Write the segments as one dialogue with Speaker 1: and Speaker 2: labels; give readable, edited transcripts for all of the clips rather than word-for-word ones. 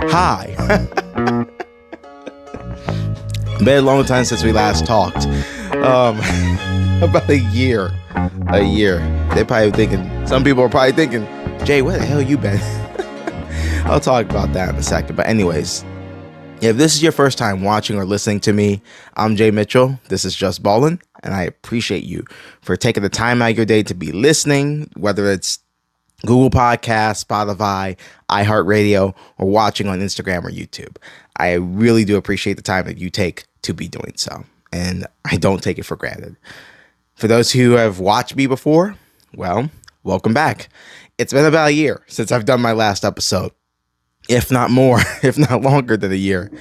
Speaker 1: Hi. Been a long time since we last talked. About a year. They're probably thinking, some people are probably thinking, Jay, where the hell you been? I'll talk about that in a second. But anyways, if this is your first time watching or listening to me, I'm Jay Mitchell. This is just Ballin, and I appreciate you for taking the time out of your day to be listening, whether it's Google Podcasts, Spotify, iHeartRadio, or watching on Instagram or YouTube. I really do appreciate the time that you take to be doing so, and I don't take it for granted. For those who have watched me before, well, welcome back. It's been about a year since I've done my last episode, if not more, if not longer than a year,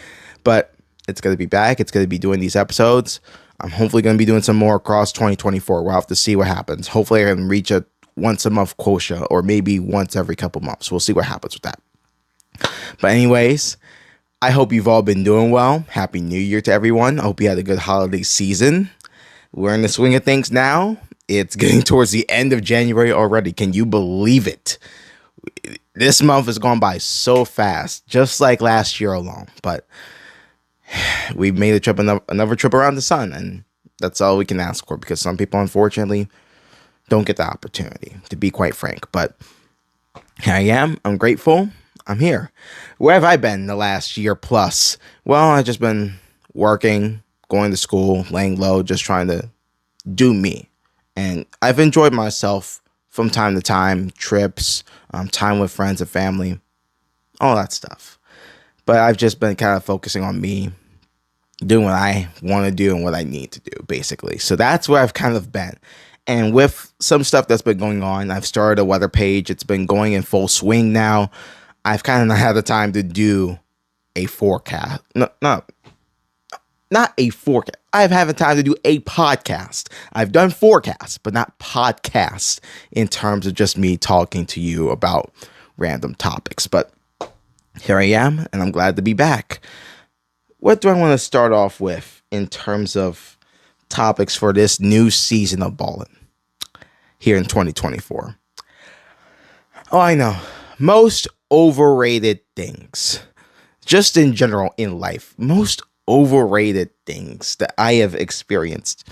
Speaker 1: but it's going to be back. It's going to be doing these episodes. I'm hopefully going to be doing some more across 2024. We'll have to see what happens. Hopefully I can reach a once a month quota, or maybe once every couple months. We'll see what happens with that. But anyways, I hope you've all been doing well. Happy New Year to everyone. I hope you had a good holiday season. We're in the swing of things now. It's getting towards the end of January already. Can you believe it? This month has gone by so fast, just like last year alone. But we made a trip, another trip around the sun, and that's all we can ask for, because some people, unfortunately, don't get the opportunity, to be quite frank. But here I am. I'm grateful. I'm here. Where have I been the last year plus? Well, I've just been working, going to school, laying low, just trying to do me. And I've enjoyed myself from time to time, trips, time with friends and family, all that stuff. But I've just been kind of focusing on me, doing what I want to do and what I need to do, basically. So that's where I've kind of been. And with some stuff that's been going on, I've started a weather page. It's been going in full swing now. I've kind of not had the time to do a forecast. Not a forecast. I've had the time to do a podcast. I've done forecasts, but not podcasts in terms of just me talking to you about random topics. But here I am, and I'm glad to be back. What do I want to start off with in terms of topics for this new season of Ballin here in 2024? Oh, I know. Most overrated things. Just in general in life. Most overrated things that I have experienced,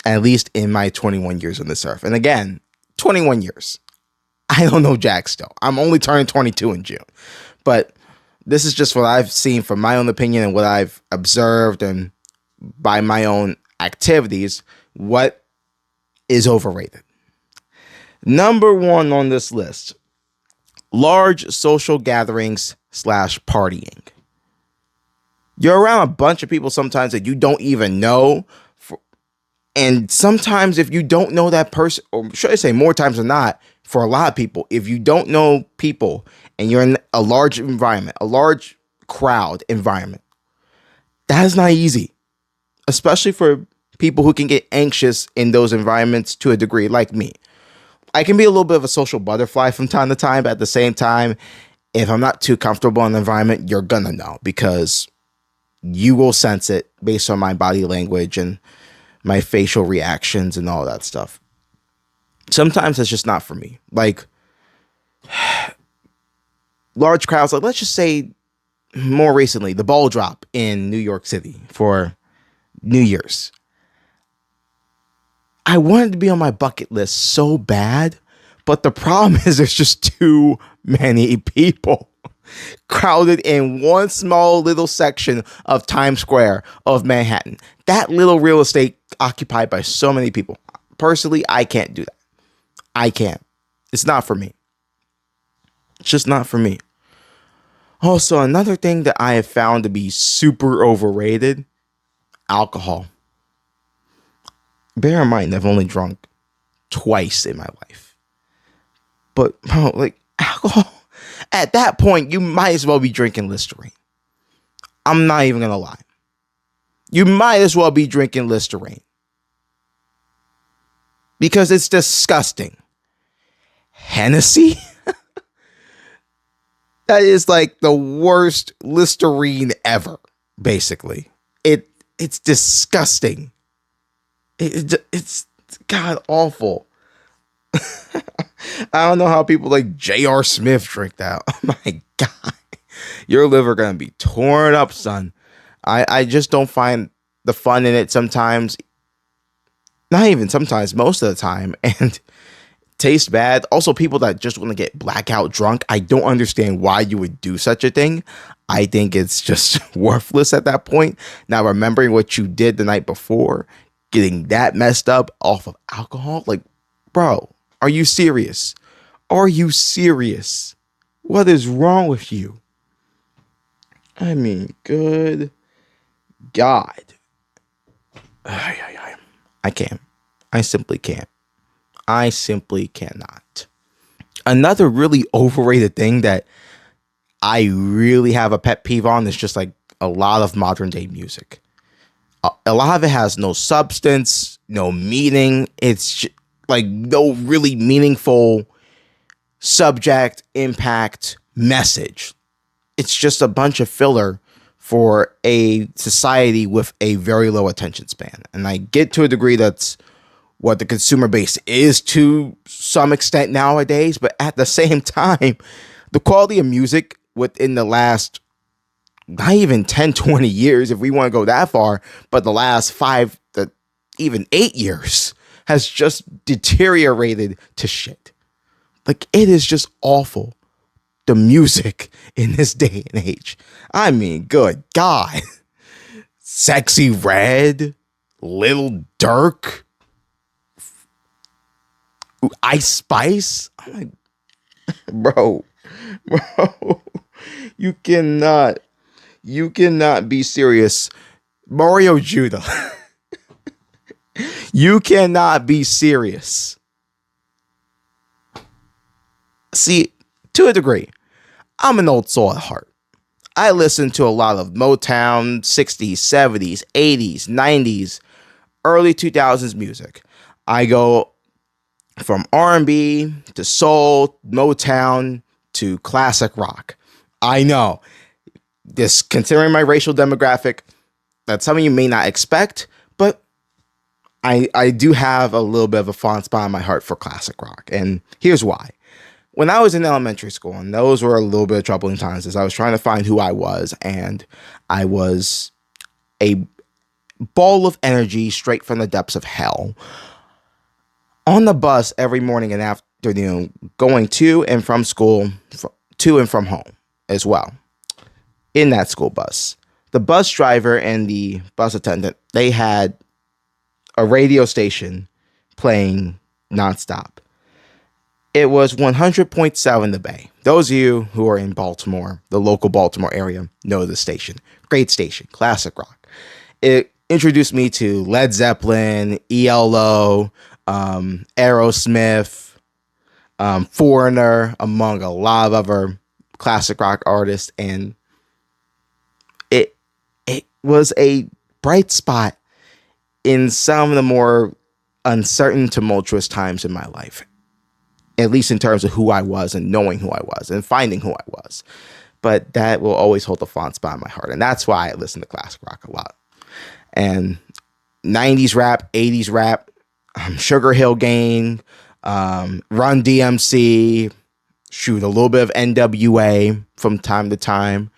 Speaker 1: at least in my 21 years on this earth. And again, 21 years. I don't know jack still. I'm only turning 22 in June. But this is just what I've seen from my own opinion and what I've observed and by my own activities, what is overrated. Number one on this list, large social gatherings / partying. You're around a bunch of people sometimes that you don't even know. And sometimes if you don't know that person, or should I say more times than not, for a lot of people, if you don't know people and you're in a large environment, a large crowd environment, that is not easy. Especially for people who can get anxious in those environments to a degree, like me. I can be a little bit of a social butterfly from time to time, but at the same time, if I'm not too comfortable in the environment, you're gonna know, because you will sense it based on my body language and my facial reactions and all that stuff. Sometimes it's just not for me. Like, large crowds, like let's just say more recently, the ball drop in New York City for New Year's. I wanted to be on my bucket list so bad, but the problem is there's just too many people crowded in one small little section of Times Square of Manhattan. That little real estate occupied by so many people. Personally, I can't do that. I can't. It's not for me. It's just not for me. Also, another thing that I have found to be super overrated, alcohol. Bear in mind, I've only drunk twice in my life. But, bro, like, alcohol, at that point, you might as well be drinking Listerine. I'm not even going to lie. You might as well be drinking Listerine. Because it's disgusting. Hennessy? That is like the worst Listerine ever, basically. It's disgusting. It's god awful. I don't know how people like J.R. Smith drink that. Oh my god. Your liver gonna be torn up, son. I just don't find the fun in it sometimes. Not even sometimes, most of the time. And tastes bad. Also, people that just want to get blackout drunk, I don't understand why you would do such a thing. I think it's just worthless at that point. Now, remembering what you did the night before, getting that messed up off of alcohol, like, bro, are you serious? Are you serious? What is wrong with you? I mean, good God. I can't. I simply can't. I simply cannot. Another really overrated thing that I really have a pet peeve on is just like a lot of modern day music. A lot of it has no substance, no meaning. It's like no really meaningful subject, impact, message. It's just a bunch of filler for a society with a very low attention span. And I get to a degree that's what the consumer base is to some extent nowadays, but at the same time, the quality of music within the last, not even 10, 20 years, if we want to go that far, but the last 5 to even 8 years has just deteriorated to shit. Like, it is just awful. The music in this day and age. I mean, good God. Sexy Red, Lil Durk, Ice Spice. I'm like, bro, you cannot be serious. Mario Judah. You cannot be serious. See, to a degree, I'm an old soul at heart. I listen to a lot of Motown, 60s, 70s, 80s, 90s, early 2000s music. I go from R&B to soul, Motown to classic rock. I know this, considering my racial demographic, that some of you may not expect, but I do have a little bit of a fond spot in my heart for classic rock. And here's why. When I was in elementary school, and those were a little bit of troubling times, as I was trying to find who I was, and I was a ball of energy straight from the depths of hell. On the bus every morning and afternoon, going to and from school, to and from home as well, in that school bus. The bus driver and the bus attendant, they had a radio station playing nonstop. It was 100.7 The Bay. Those of you who are in Baltimore, the local Baltimore area, know the station. Great station, classic rock. It introduced me to Led Zeppelin, ELO, Aerosmith, Foreigner, among a lot of other classic rock artists. And it was a bright spot in some of the more uncertain, tumultuous times in my life. At least in terms of who I was and knowing who I was and finding who I was. But that will always hold a fond spot in my heart. And that's why I listen to classic rock a lot. And 90s rap, 80s rap, Sugar Hill Gang, Run DMC, shoot, a little bit of NWA from time to time.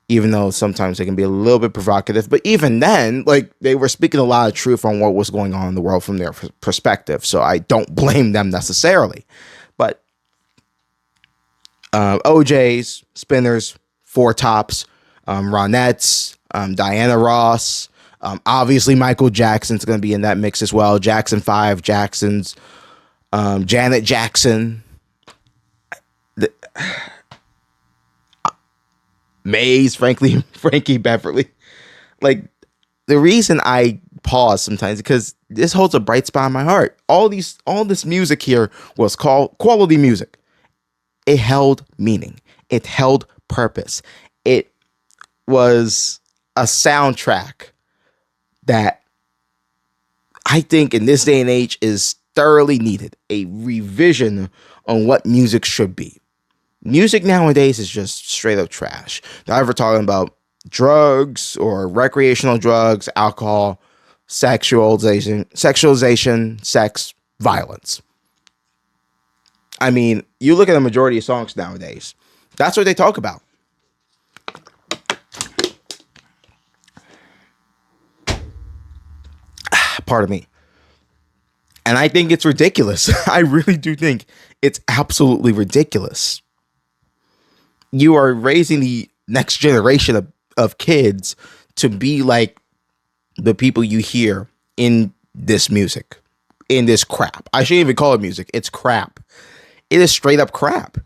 Speaker 1: Even though sometimes they can be a little bit provocative. But even then, like, they were speaking a lot of truth on what was going on in the world from their perspective. So I don't blame them necessarily. But OJs, Spinners, Four Tops, Ronettes, Diana Ross. Obviously, Michael Jackson's going to be in that mix as well. Jackson 5, Jacksons, Janet Jackson. Maze, Frankie Beverly. Like, the reason I pause sometimes is because this holds a bright spot in my heart. All this music here was called quality music. It held meaning. It held purpose. It was a soundtrack that I think in this day and age is thoroughly needed. A revision on what music should be. Music nowadays is just straight up trash. Not ever talking about drugs or recreational drugs, alcohol, sexualization, sex, violence. I mean, you look at the majority of songs nowadays, that's what they talk about. Pardon me. And I think it's ridiculous. I really do think it's absolutely ridiculous. You are raising the next generation of kids to be like the people you hear in this music, in this crap. I shouldn't even call it music. It's crap. It is straight up crap.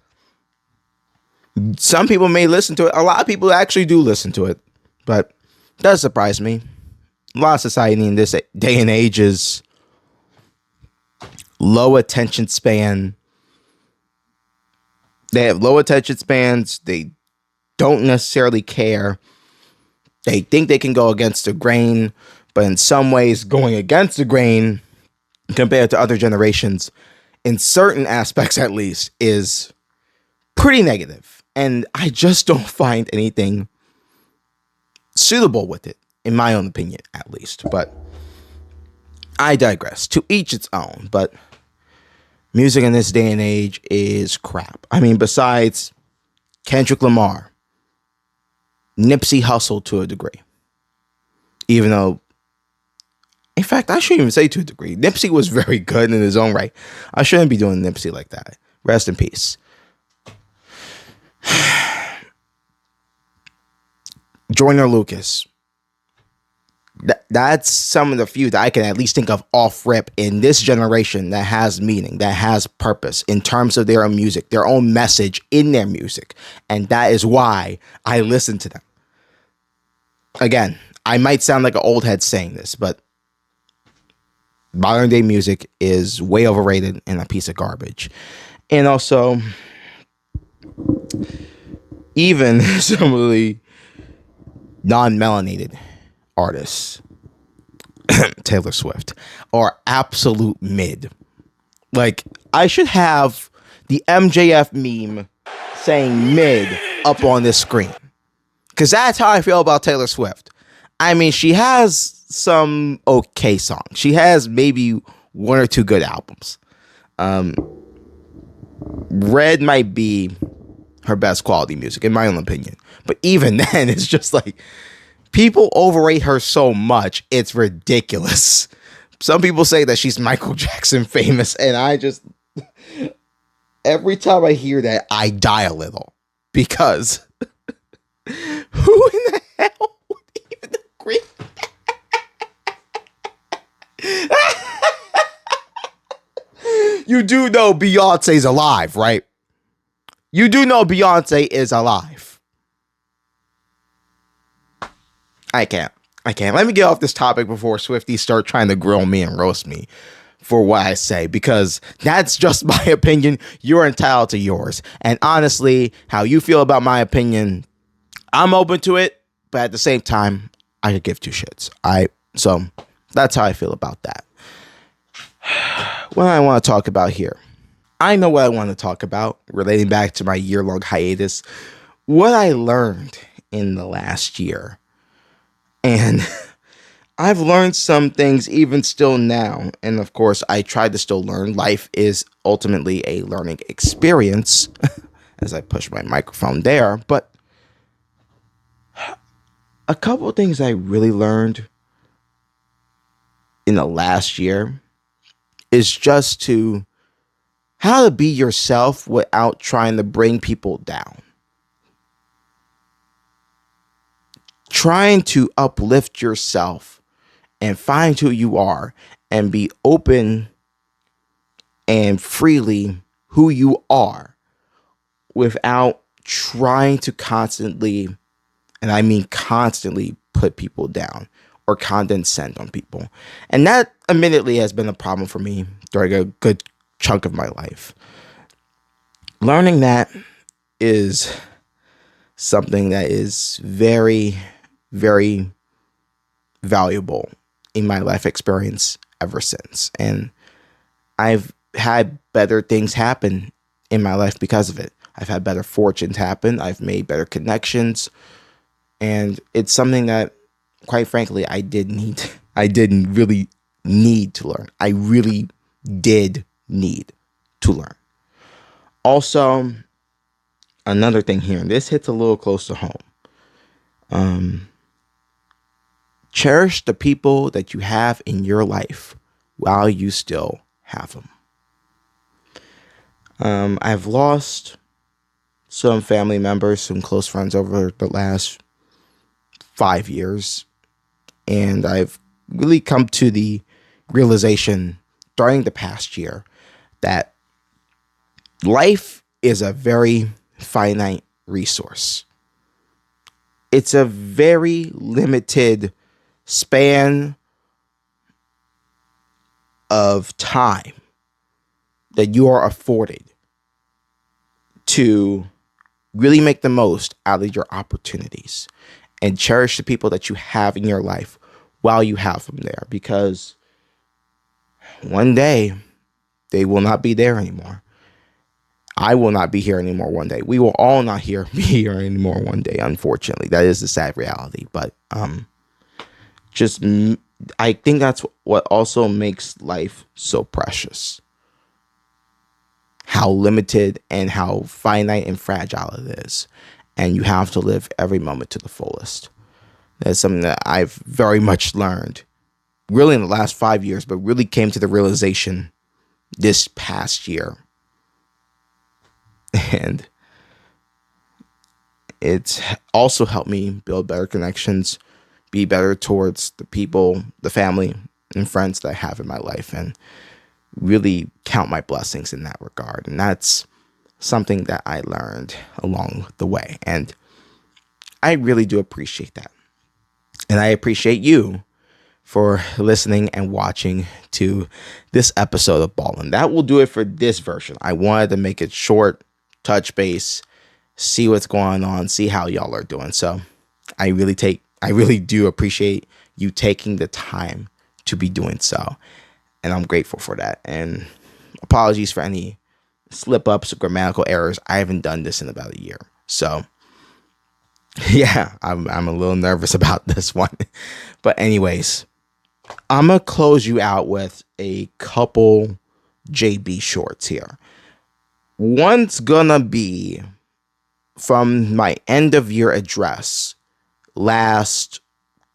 Speaker 1: Some people may listen to it. A lot of people actually do listen to it, but it does surprise me. A lot of society in this day and age is low attention span. They have low attention spans. They don't necessarily care. They think they can go against the grain, but in some ways going against the grain compared to other generations, in certain aspects at least, is pretty negative. And I just don't find anything suitable with it, in my own opinion, at least. But I digress. To each its own. But music in this day and age is crap. I mean, besides Kendrick Lamar, Nipsey Hussle to a degree. Even though, in fact, I shouldn't even say to a degree. Nipsey was very good in his own right. I shouldn't be doing Nipsey like that. Rest in peace. Joyner Lucas. That's some of the few that I can at least think of off rip in this generation that has meaning, that has purpose in terms of their own music, their own message in their music. And that is why I listen to them. Again, I might sound like an old head saying this, but modern day music is way overrated and a piece of garbage. And also, even some of the non-melanated artists, Taylor Swift, are absolute mid. Like, I should have the MJF meme saying mid up on this screen, because that's how I feel about Taylor Swift. I mean, she has some okay songs. She has maybe one or two good albums. Red might be her best quality music, in my own opinion. But even then, it's just like, people overrate her so much, it's ridiculous. Some people say that she's Michael Jackson famous, and I just, every time I hear that, I die a little. Because who in the hell would even agree? You do know Beyonce's alive, right? You do know Beyonce is alive. I can't. Let me get off this topic before Swifties start trying to grill me and roast me for what I say, because that's just my opinion. You're entitled to yours. And honestly, how you feel about my opinion, I'm open to it, but at the same time, I could give two shits. So that's how I feel about that. What I want to talk about here. I know what I want to talk about, relating back to my year-long hiatus. What I learned in the last year. And I've learned some things even still now. And of course, I try to still learn. Life is ultimately a learning experience, as I push my microphone there. But a couple of things I really learned in the last year is just how to be yourself without trying to bring people down. Trying to uplift yourself and find who you are and be open and freely who you are without trying to constantly, and I mean constantly, put people down or condescend on people. And that admittedly has been a problem for me during a good chunk of my life. Learning that is something that is very, very valuable in my life experience ever since. And I've had better things happen in my life because of it. I've had better fortunes happen. I've made better connections. And it's something that, quite frankly, I didn't really need to learn. I really did need to learn. Also, another thing here, and this hits a little close to home. Cherish the people that you have in your life while you still have them. I've lost some family members, some close friends over the last 5 years. And I've really come to the realization during the past year that life is a very finite resource. It's a very limited span of time that you are afforded to really make the most out of your opportunities and cherish the people that you have in your life while you have them there, because one day they will not be there anymore. I will not be here anymore one day. We will all not be here anymore one day, unfortunately. That is the sad reality. But I think that's what also makes life so precious. How limited and how finite and fragile it is. And you have to live every moment to the fullest. That's something that I've very much learned, really in the last 5 years, but really came to the realization this past year. And it's also helped me build better connections, be better towards the people, the family, and friends that I have in my life, and really count my blessings in that regard. And that's something that I learned along the way. And I really do appreciate that. And I appreciate you for listening and watching to this episode of Ballin. That will do it for this version. I wanted to make it short, touch base, see what's going on, see how y'all are doing. So I really do appreciate you taking the time to be doing so. And I'm grateful for that. And apologies for any slip-ups or grammatical errors. I haven't done this in about a year. So yeah, I'm a little nervous about this one. But anyways, I'm going to close you out with a couple JB shorts here. One's gonna be from my end of year address last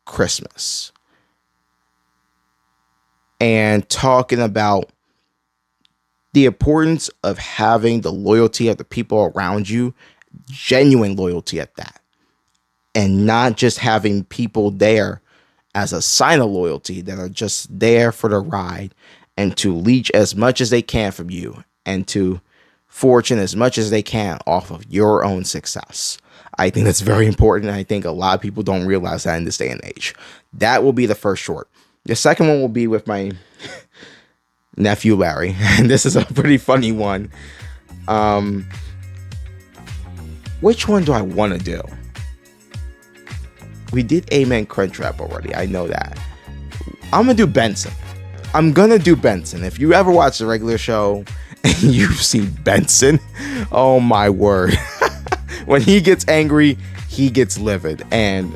Speaker 1: Christmas, and talking about the importance of having the loyalty of the people around you, genuine loyalty at that, and not just having people there as a sign of loyalty that are just there for the ride and to leech as much as they can from you and to fortune as much as they can off of your own success. I think that's very important. I think a lot of people don't realize that in this day and age. That will be the first short. The second one will be with my nephew Larry, and this is a pretty funny one. Which one do I want to do? We did Amen Crunchwrap already. I know that. I'm gonna do Benson. If you ever watch the regular show and you've seen Benson, oh my word. When he gets angry, he gets livid. And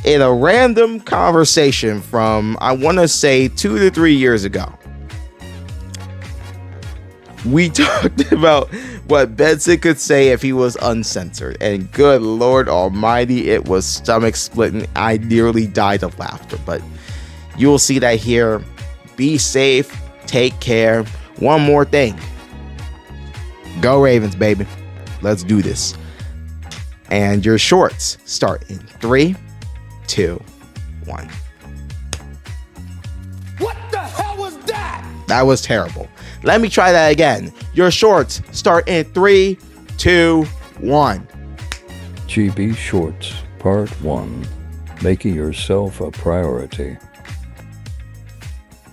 Speaker 1: in a random conversation from, I want to say 2 to 3 years ago, we talked about what Benson could say if he was uncensored. And good Lord Almighty, it was stomach splitting. I nearly died of laughter. But you'll see that here. Be safe. Take care. One more thing. Go Ravens, baby. Let's do this. And your shorts start in 3, 2, 1.
Speaker 2: What the hell was that?
Speaker 1: That was terrible. Let me try that again. Your shorts start in 3, 2, 1.
Speaker 3: GB Shorts, Part 1. Making yourself a priority.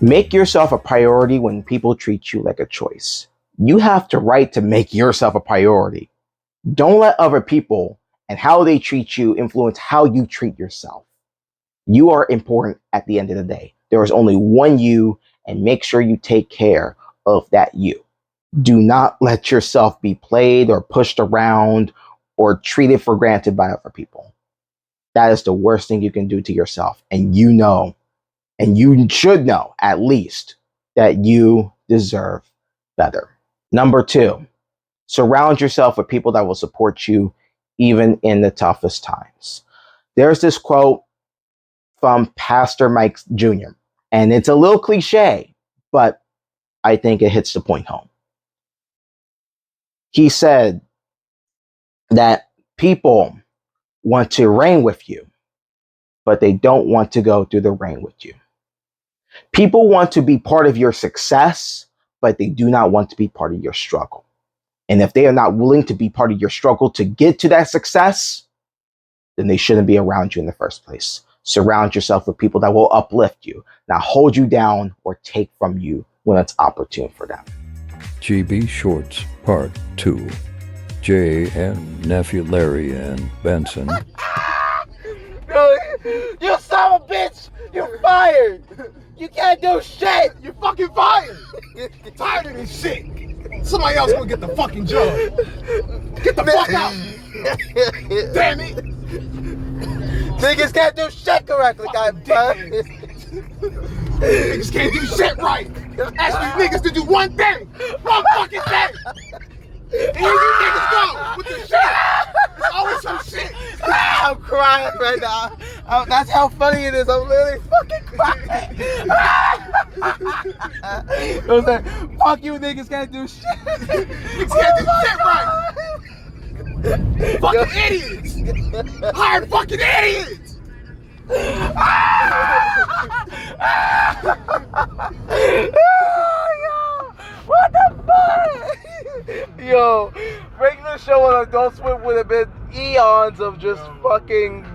Speaker 1: Make yourself a priority when people treat you like a choice. You have the right to make yourself a priority. Don't let other people and how they treat you influence how you treat yourself. You are important at the end of the day. There is only one you, and make sure you take care of that you. Do not let yourself be played or pushed around or treated for granted by other people. That is the worst thing you can do to yourself. And you know, and you should know at least, that you deserve better. Number 2, surround yourself with people that will support you even in the toughest times. There's this quote from Pastor Mike Jr., and it's a little cliche, but I think it hits the point home. He said that people want to reign with you, but they don't want to go through the rain with you. People want to be part of your success, but they do not want to be part of your struggle. And if they are not willing to be part of your struggle to get to that success, then they shouldn't be around you in the first place. Surround yourself with people that will uplift you, not hold you down or take from you when it's opportune for them.
Speaker 3: GB Shorts Part 2. Jay and nephew Larry and Benson.
Speaker 2: You son of a bitch! You're fired! You can't do shit! You're fucking fired! Tired of this shit! Somebody else gonna get the fucking job! Get the fuck out! Damn it! Niggas can't do shit correctly, goddamn! Niggas can't do shit right! Ask these niggas to do one thing! One fucking thing! And here you niggas go with the shit! It's always some shit! I'm crying right now. That's how funny it is. I'm literally fucking crying. It was like, fuck you niggas can't do shit. Niggas can't do shit right. Fucking idiots. Hired fucking idiots. What the fuck? Yo, regular show on Adult Swim would have been eons of just fucking.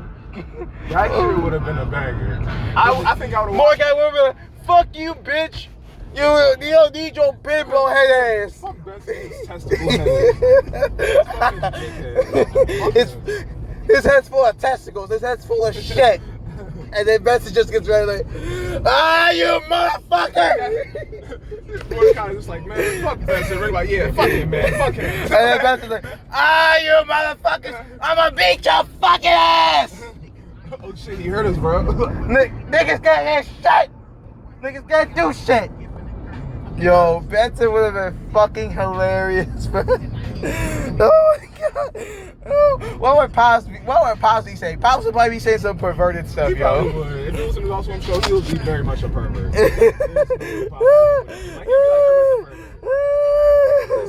Speaker 4: That shit would have been a banger. I think I would have.
Speaker 2: More guy would have been like, fuck you, bitch. You don't need your big bro head ass.
Speaker 4: Fuck Benson's testicle head.
Speaker 2: His head's full of testicles. His head's full of shit. And then Benson just gets ready like, you motherfucker!
Speaker 4: Mordecai just like, man, fuck Benson. Rick like, yeah, fuck him, man, fuck him.
Speaker 2: And then Benson's like, you motherfuckers! I'ma beat your fucking ass!
Speaker 4: Oh shit, he heard us, bro.
Speaker 2: Niggas can't do shit! Niggas can't do shit! Yo, Benson would have been fucking hilarious, bro. Oh my god. Oh, what would Pops be saying? Pops would probably be saying some perverted stuff,
Speaker 4: He
Speaker 2: yo.
Speaker 4: probably would. If it was in his also show, he would be very much a pervert. There's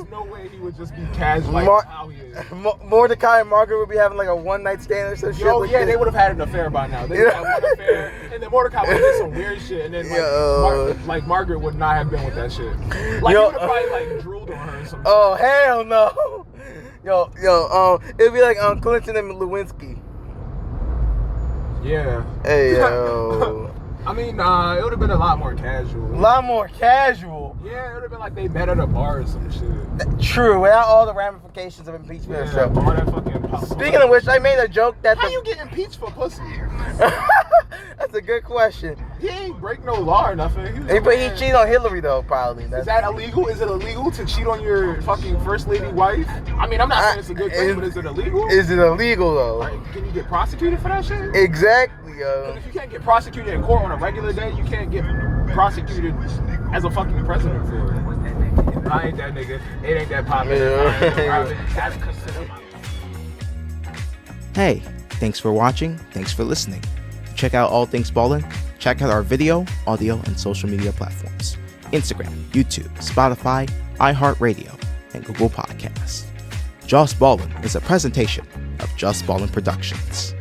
Speaker 4: no way he would just be casual like how he is.
Speaker 2: Mordecai and Margaret would be having like a one-night stand or some shit.
Speaker 4: Oh yeah, they would have had an affair by now. They would have had one affair, and then Mordecai would have did some weird shit, and then like Margaret would not have been with that shit. Like he would have probably like drooled on her or something.
Speaker 2: Oh hell no. It'd be like Clinton and Lewinsky.
Speaker 4: Yeah.
Speaker 2: Hey yo.
Speaker 4: I mean, it would have been a lot more casual.
Speaker 2: A lot more casual.
Speaker 4: Yeah, it would have been like they met at a bar or some shit.
Speaker 2: True, without all the ramifications of impeachment and stuff.
Speaker 4: All that fucking
Speaker 2: Speaking of which, I made a joke that
Speaker 4: how you get impeached for pussy?
Speaker 2: That's a good question.
Speaker 4: He ain't break no law or nothing.
Speaker 2: But he cheated on Hillary though, probably.
Speaker 4: Is that illegal? Is it illegal to cheat on your fucking first lady wife? I mean, I'm not saying it's a good thing, but is it illegal?
Speaker 2: Is it illegal though?
Speaker 4: Like, can you get prosecuted for that shit?
Speaker 2: Exactly, yo.
Speaker 4: Because if you can't get prosecuted in court on a regular day, you can't get prosecuted as a fucking president for it. I ain't that nigga. It ain't that popular.
Speaker 1: Hey, thanks for watching. Thanks for listening. Check out All Things Ballin. Check out our video, audio, and social media platforms. Instagram, YouTube, Spotify, iHeartRadio, and Google Podcasts. Just Ballin is a presentation of Just Ballin Productions.